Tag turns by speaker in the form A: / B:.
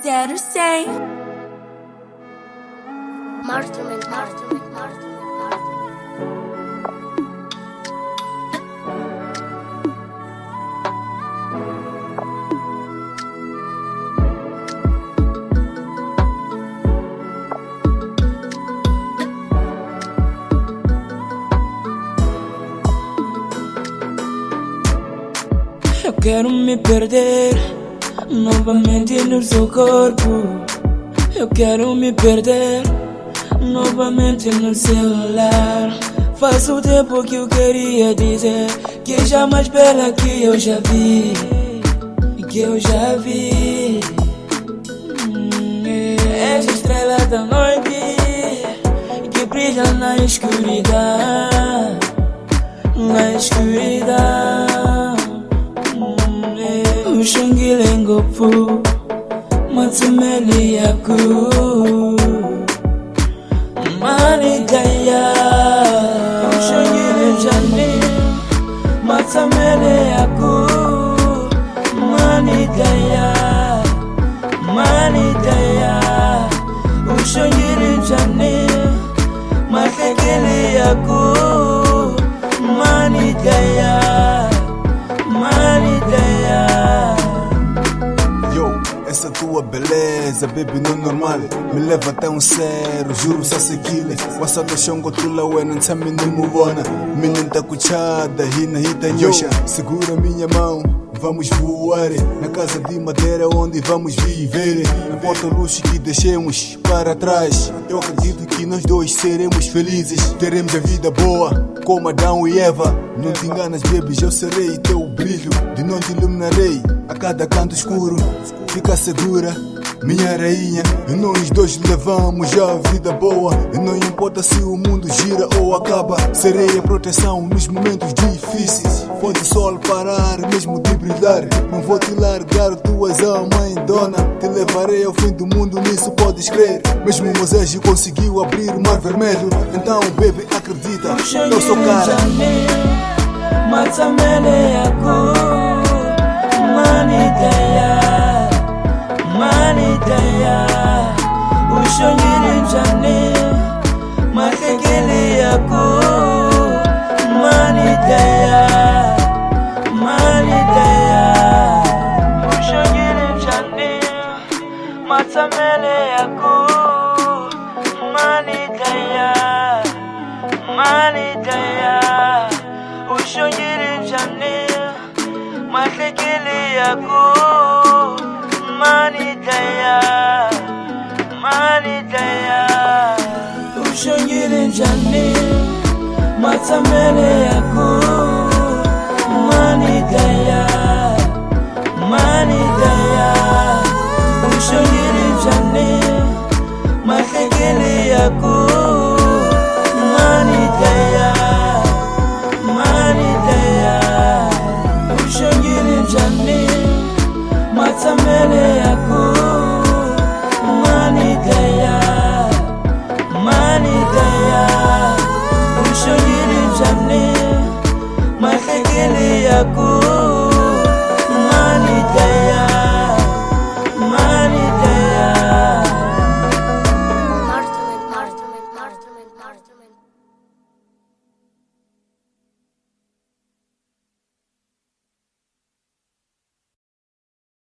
A: 0100.
B: Eu quero me perder novamente no seu corpo. Eu quero me perder novamente no celular. Faz o tempo que eu queria dizer que és a mais bela que eu já vi, que eu já vi. És a estrela da noite que brilha na escuridão, na escuridão. Ushungilengopu Matsumeli yaku Manigaya Ushungilenjani Matsamele yaku Manigaya Manigaya Ushungilenjani Matekele yaku Manigaya
C: Essa tua beleza, baby, não normal. Me leva até um sério, juro só seguile. Wasata shongo tula wena ntami nimubona. Menina cuchada, hina hita nyosha. Segura minha mão, vamos voar na casa de madeira onde vamos viver. Não importa o luxo que deixemos para trás, eu acredito que nós dois seremos felizes. Teremos a vida boa, como Adão e Eva. Não te enganas, baby, eu serei teu brilho. De noite iluminarei a cada canto escuro. Fica segura, minha rainha. E nós dois levamos a vida boa. E não importa se o mundo gira ou acaba, serei a proteção nos momentos difíceis. Pode o sol parar, mesmo de brilhar, não vou te largar, tu és a mãe dona. Te levarei ao fim do mundo, nisso podes crer. Mesmo Moisés conseguiu abrir o mar vermelho. Então, baby, acredita, eu sou cara.
B: Matsamele yaku Manigaya Manigaya Ushungilenjani Matekele yaku Manigaya Manigaya Ushungilenjani Matsamele yaku Manigaya Manigaya Ushungilenjani Matekele yaku Manigaya Manigaya Ushungilenjani Matsamele yaku Manigaya Manigaya Ushungilenjani Matekele yaku Manigaya Manigaya Ushungilenjani Matsamele yaku Manigaya Manigaya Ushungilenjani Matekele yaku